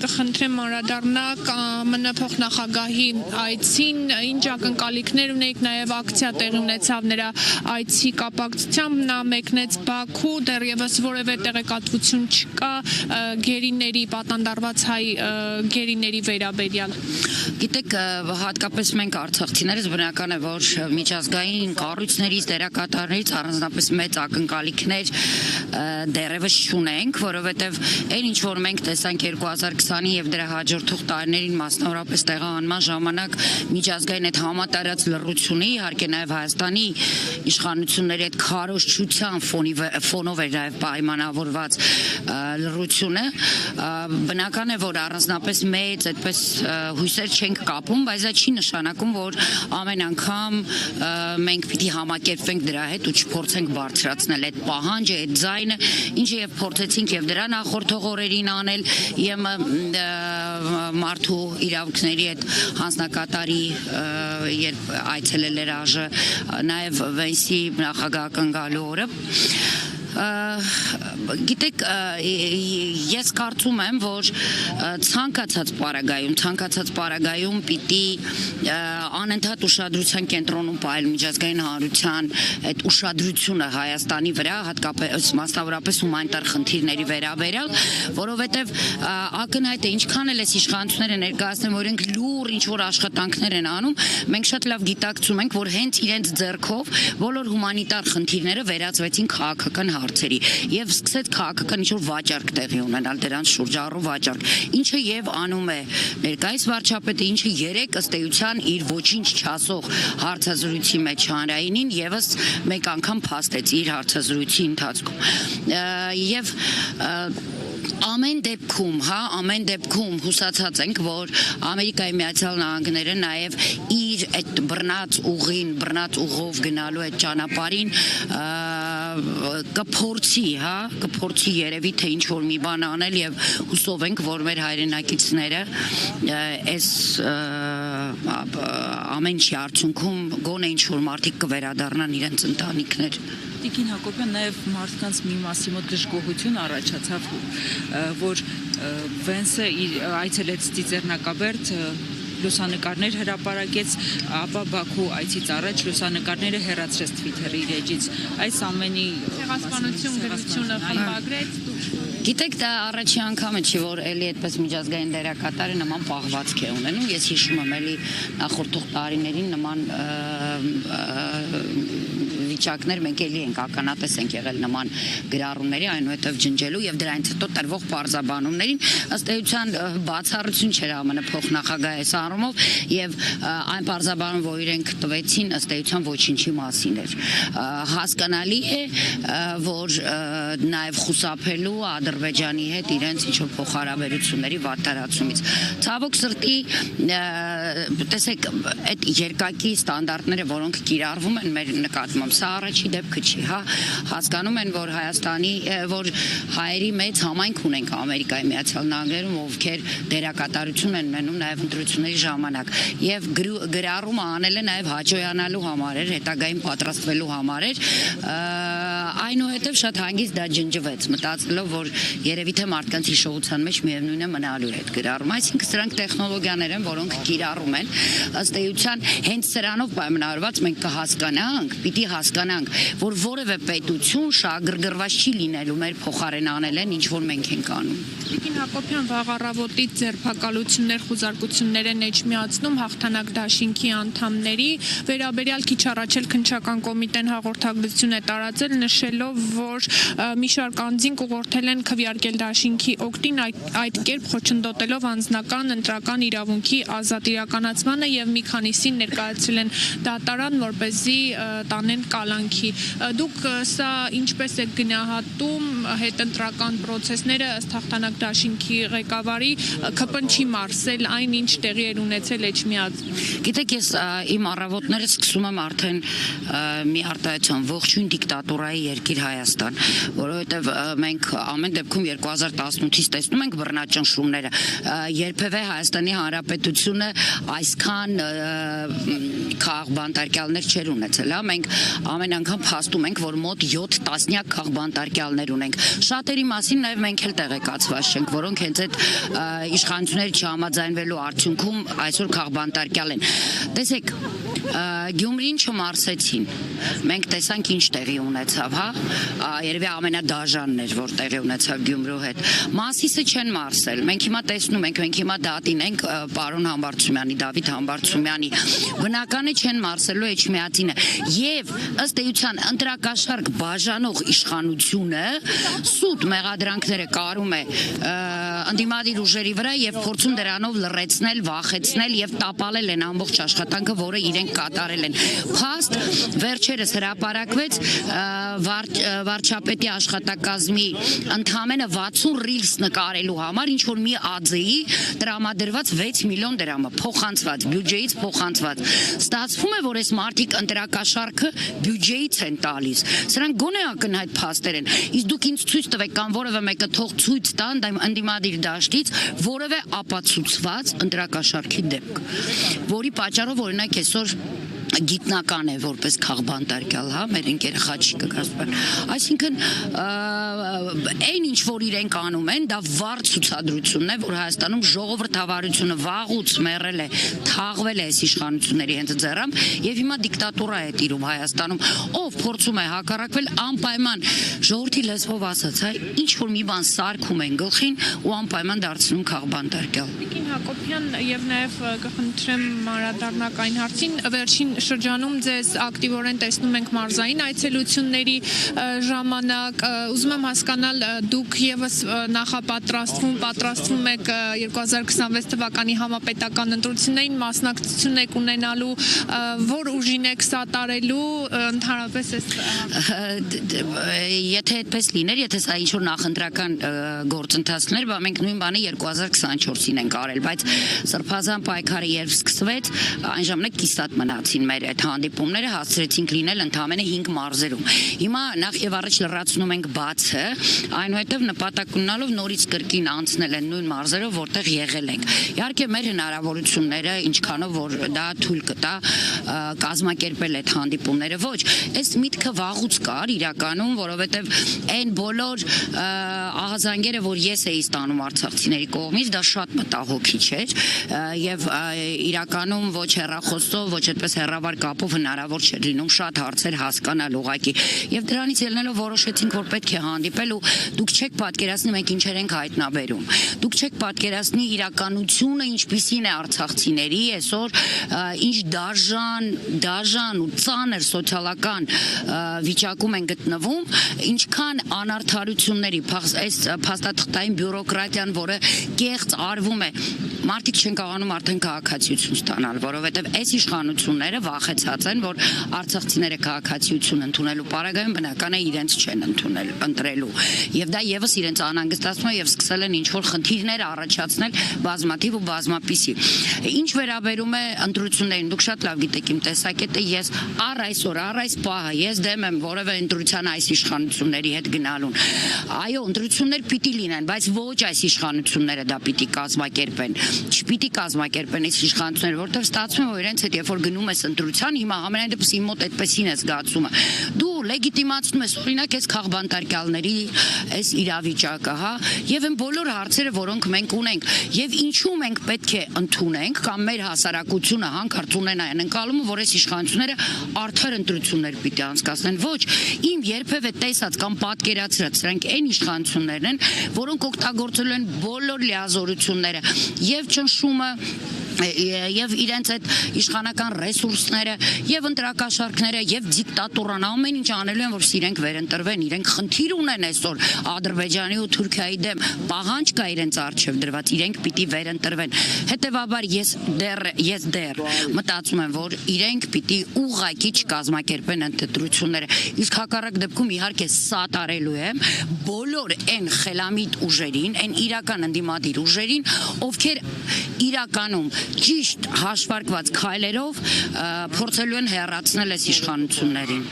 կխնդրեմ անդրադառնաք ԱՄՆ փոխնախագահի այցին, ինչ ակնկալիքներ ունեիք, նաև ակցիա տեղի ունեցավ նրա այցի կապակցությամբ, նա մեկնեց Բաքու, դեռևս որևէ տեղեկատվություն չկա գերիների, պատանդարված հայ գերիների վերաբերյալ։ Գիտեք, հատկապես մենք արցախցիներս բնական է, որ միջազգային կառույցներից, դերակատարներից առանձնապես մեծ ակնկալիքներ դեռևս չունենք, որովհետև այն ինչ որ մենք տեսանք 2020-ի եւ դրա հաջորդող տարիներին, մասնավորապես տեղահանման ժամանակ միջազգային այդ համատարած լռությունը, իհարկե նաև Հայաստանի իշխանությունների այդ քարոզչության ֆոնով էր նաև պայմանավորված լռությունը, բնական է, որ առանձնապես մեծ այդպես հույսեր չենք կապում, բայց դա չի նշանակում, որ ամեն անգամ մենք պիտի համակերպվենք դրա հետ ու չփորձենք բարձրացնել այդ պահանջը, այդ ձայնը, ինչը եւ փորձեցինք եւ դրա նախորդող օրերին անել, եւ մարդու իրավունքների այդ հանձնակատարի երբ այցելել էր ԱԺ, նաեւ Վենսի նախագահական գալու օրը գիտեք, ես կարծում եմ, որ ցանկացած պարագայում պիտի անընդհատ ուշադրության կենտրոնում պահել միջազգային հանրության այդ ուշադրությունը Հայաստանի վրա, հատկապես մասնավորապես հումանիտար խնդիրների վերաբերյալ, որովհետև ակնհայտ է, ինչքան էլ էս իշխանությունները ներկայացնեն, որ իրենք լուռ ինչ-որ աշխատանքներ են անում, մենք շատ լավ գիտակցում ենք, որ հենց իրենց ձեռքով բոլոր հումանիտար խնդիրները վերածվեցին քաղաքական հարցերի եւ սկսեց քաղաքական ինչ-որ վաճառք տեղի ունենալ դրանց շուրջառու վաճառք, ինչը եւ անում է ներկայիս վարչապետը, ինչը երեք ըստ էության իր ոչինչ չասող հարցազրույցի մեջ հանրայինին եւս մեկ անգամ փաստեց իր հարցազրույցի ընթացքում եւ ամեն դեպքում հուսացած ենք, որ Ամերիկայի Միացյալ Նահանգները նաև իր այդ բռնած ուղով գնալու այդ ճանապարհին կփորձի երևի թե ինչ որ մի բան անել եւ հուսով ենք, որ մեր հայրենակիցները այս ամեն ինչի արդյունքում գոնե ինչ որ մարդիկ կվերադառնան իրենց ընտանիքներ։ Տիկին Հակոբյան, նաև մարդկանց մի մասի մոտ դժգոհություն առաջացավ, որ Վենսը այցելեց Ծիծեռնակաբերդ, լուսանկարներ հրապարակեց, ապա Բաքու այցից առաջ լուսանկարները հեռացրեց Twitter-ի իր էջից։ Այս ամենի ցեղասպանություն գրությունը խմբագրեց։ Գիտեք, դա առաջի անգամը չի, որ էլի այդպես միջազգային դերակատարը նման պահվածք է ունենում։ Ես հիշում եմ էլի նախորդող տարիներին նման վիճակներ մենք էլի ենք ականատես ենք եղել նման գրառումների, այնուհետև ջնջելու եւ դրանից հետո տրվող պարզաբանումներին ըստ էության բացառություն չէր ԱՄՆ փոխնախագահի այս առումով եւ այն պարզաբանումը, որ իրենք տվեցին ըստ էության ոչինչի մասին էր։ Հասկանալի է, որ նաեւ խուսափելու Ադրբեջանի հետ իրենց ինչ որ փոխհարաբերությունների վատթարացումից։ Ցավոք սրտի, տեսեք, այդ երկակի ստանդարտները, որոնք կիրառվում են մեր նկատմամբ, սա առաջի դեպքը չի, հասկանում են, որ որ հայերի մեծ համայնք ունենք Ամերիկայի Միացյալ Նահանգներում, ովքեր դերակատարություն են մնում նաև ընտրությունների ժամանակ եւ գրառումը անել է նաև հաջողանալու համար էր, հետագային պատրաստվելու համար էր, այնուհետև շատ հանգիստ դա ջնջվեց, մտածելով, որ երևի թե մարդկանց հիշողության մեջ միևնույն է մնալու հետ գրառումը, այսինքն սրանք տեխնոլոգիաներ են, որոնք կիրառում են, ըստ էության հենց սրանով պայմանավորված մենք կհասկանանք, պիտի հասկանանք, որ որևէ պետություն շահագրգռված չի լինելու մեր փոխարեն անել են, ինչ որ մենք ենք անում։ Տիկին Հակոբյան, վաղ առավոտից ձերբակալություններ, խուզարկություններ են էջմիածնում հաղթանակ դաշինքի անդամների վերաբերյալ քիչ առաջ էլ քննչական կոմիտեն հաղորդագրություն է տարածել, նշելով, որ մի շարք անձինք ուղղորդել են քվեարկել դաշինքի օգտին, այդ կերպ խոչընդոտելով անձնական ընտրական իրավունքի ազատ իրականացմանը եւ մի քանիսին ներկայացրել են դատարան, որպեսզի տանեն կալանքի։ Դուք սա ինչպես եք գնահատում հետընտրական process-ները ըստ հաղթանակ դաշինքի ղեկավարի ԿՊ-ն չի մարսել այն, ինչ տեղի էր ունեցել էջմիածնում։ Գիտեք, ես իմ առավոտները սկսում եմ արդեն մի արտահայտության ողջույն դիկտատուրայի երկիր Հայաստան, որովհետև մենք ամեն դեպքում 2018-ից տեսնում ենք բռնաճնշումները, երբևէ Հայաստանի Հանրապետությունը այսքան քաղաքբանտարկյալներ չէր ունեցել, մենք ամեն անգամ փաստում ենք, որ մոտ 7 տասնյակ քաղբանտարկյալներ ունենք։ Շատերի մասին նաև մենք էլ տեղեկացված չենք, որոնք հենց այդ իշխանությունների չհամաձայնվելու արդյունքում այսօր քաղբանտարկյալ են։ Տեսեք, Գյումրին չմարսեցին։ Մենք տեսանք ինչ տեղի ունեցավ, հա։ Երևի ամենադաժանն էր, որ տեղի ունեցավ Գյումրու հետ։ Մասիսը չեն մարսել։ Մենք հիմա տեսնում ենք, մենք հիմա դատին ենք պարոն Համբարձումյանի, Դավիթ Համբարձումյանի։ Բնական է չեն մարսելու Էջմիածինը։ Եվ ըստ էության ընտրակաշառք բաժանող իշխանությունը սուտ մեղադրանքները կարում է ընդդիմադիր ուժերի վրա եւ փորձում դրանով լռեցնել, վախեցնել եւ տապալել են ամբողջ աշխատանքը, որը իրենք կատարել են։ Փաստ վերջերս հրապարակվեց վարչապետի աշխատակազմի ընդամենը 60 ռիլս նկարելու համար, ինչ որ մի ԱԶ-ի տրամադրված 6 միլիոն դրամը փոխանցված, բյուջեից փոխանցված։ Ստացվում է, որ այս մարտիկ ընտրակաշառքը բյուջեից են տալիս։ Սրանք գոնե ակնհայտ փաստեր են։ Իսկ դուք ինձ ցույց տվեք կամ որևէ մեկը թող ցույց տա ընդդիմադիր դաշտից որևէ ապացուցված ընտրակաշառքի դեպք, որի պատճառով օրինակ այսօր գիտնական է որպես քաղբանտարկյալ, հա, մեր ընկեր Խաչիկը կասպան։ Այսինքն այն ինչ որ իրենք անում են, դա վառ ցուցադրությունն է, որ Հայաստանում ժողովրդավարությունը վաղուց մեռել է, թաղվել է այս իշխանությունների հենց ձեռամբ եւ հիմա դիկտատուրա է տիրում Հայաստանում, ով փորձում է հակառակվել անպայման ժողովրդի լեզվով ասած, հա, ինչ որ մի բան սարքում են գլխին ու անպայման դարձնում քաղբանտարկյալ։ Տիկին Հակոբյան եւ նաեւ կխնդրեմ մանրադառնալ այն հարցին, վերջին շրջանում ձեզ ակտիվորեն տեսնում ենք մարզային այցելությունների ժամանակ, ուզում եմ հասկանալ դուք եւս պատրաստվում եք 2026 թվականի համապետական ընտրություններին մասնակցություն եք ունենալու, որ ուժին եք սատարելու ընդհանրապես եթե այդպես լիներ, եթե սա ինչ որ նախընտրական գործընթացներ, մենք նույն բանը 2024-ին ենք արել, բայց սրբազան պայքարը երբ սկսվեց, այն ժամանակ կիսատ մնացին մեր այդ հանդիպումները, հասցրեցինք լինել ընդամենը 5 մարզերում։ Հիմա նախ եւ առաջ լրացնում ենք բացը, այնուհետեւ նպատակ ունենալով նորից կրկին անցնել են նույն մարզերով, որտեղ եղել ենք։ Իհարկե մեր հնարավորությունները, ինչքանով որ դա թույլ կտա կազմակերպել այդ հանդիպումները, ոչ, այս միտքը վաղուց կար իրականում, որովհետեւ այն բոլոր ահազանգերը, որ ես էի ստանում արցախցիների կողմից, դա շատ մտահոգիչ էր եւ իրականում ոչ հեռախոսով, ոչ այդպես հեռավար կապով հնարավոր չէր լինում շատ հարցեր հասկանալ ուղղակի եւ դրանից ելնելով որոշեցինք, որ պետք է հանդիպել ու դուք չեք պատկերացնի մենք ինչեր ենք հայտնաբերում, դուք չեք պատկերացնի իրականությունը ինչպիսին է արցախցիների այսօր, ինչ դաժան ու ծանր սոցիալական վիճակում են գտնվում, ինչքան անարդարությունների այս փաստաթղթային բյուրոկրատիան, որը կեղծ արվում է, մարդիկ չեն կարողանում արդեն քաղաքացիություն ստանալ, որովհետև այս իշխանությունները վախեցած են, որ արցախցիները քաղաքացիություն ընդունելու պարագայում բնական է իրենց չեն ընտրելու եւ դա եւս իրենց անհանգստացնում է եւ սկսել են ինչ որ խնդիրներ առաջացնել բազմաթիվ ու բազմապիսի։ Ինչ վերաբերում է ընտրություններին, դուք շատ լավ գիտեք իմ տեսակետը, ես այսօր այս պահը ես դեմ եմ որևէ ընտրության այս իշխանությունների հետ գնալուն։ Այո, ընտրություններ պիտի լինեն, բայց ոչ այս իշխանությունները դա պիտի կազմակերպեն, չպիտի կազմակերպեն այս իշխանությունները, որտեղ ստացվում է, որ իրենց հետ երբ որ գնում ես ընտրության, հիմա ամենայն դեպս իմ մոտ այդպեսին է զգացումը։ Դու լեգիտիմացնում ես օրինակ այս քաղբանտարկյալների այս իրավիճակը, հա, եւ այն բոլոր հարցերը, որոնք մենք ունենք, եւ ինչու մենք պետք է ընդունենք կամ մեր հասարակությունը հանկարծ ունենա այն ընկալումը, որ այս իշխանությունները արդար ընտրություններ պիտի անցկացնեն։ Ոչ, իմ երբևէ տեսած կամ պատկերացրած սրանք այն իշխանություններն են, որոնք օգտագործելու են բոլոր լիազորությունները եւ ճնշումը եւ իրենց այդ իշխանական ռեսուրսները եւ ընտրակաշառքները եւ դիկտատուրան ամեն ինչ անելու են, որ իրենք վերընտրվեն, իրենք խնդիր ունեն այսօր Ադրբեջանի ու Թուրքիայի դեմ, պահանջ կա իրենց առջև դրված, իրենք պիտի վերընտրվեն։ Հետեւաբար ես դեռ մտածում եմ, որ իրենք պիտի ուղղակի չկազմակերպեն ընտրությունները, իսկ հակառակ դեպքում իհարկե սատարելու եմ բոլոր այն խելամիտ ուժերին, այն իրական ընդդիմադիր ուժերին, ովքեր իրականում ճիշտ հաշվարկված քայլերով փորձելու են հեռացնել այս իշխանություններին։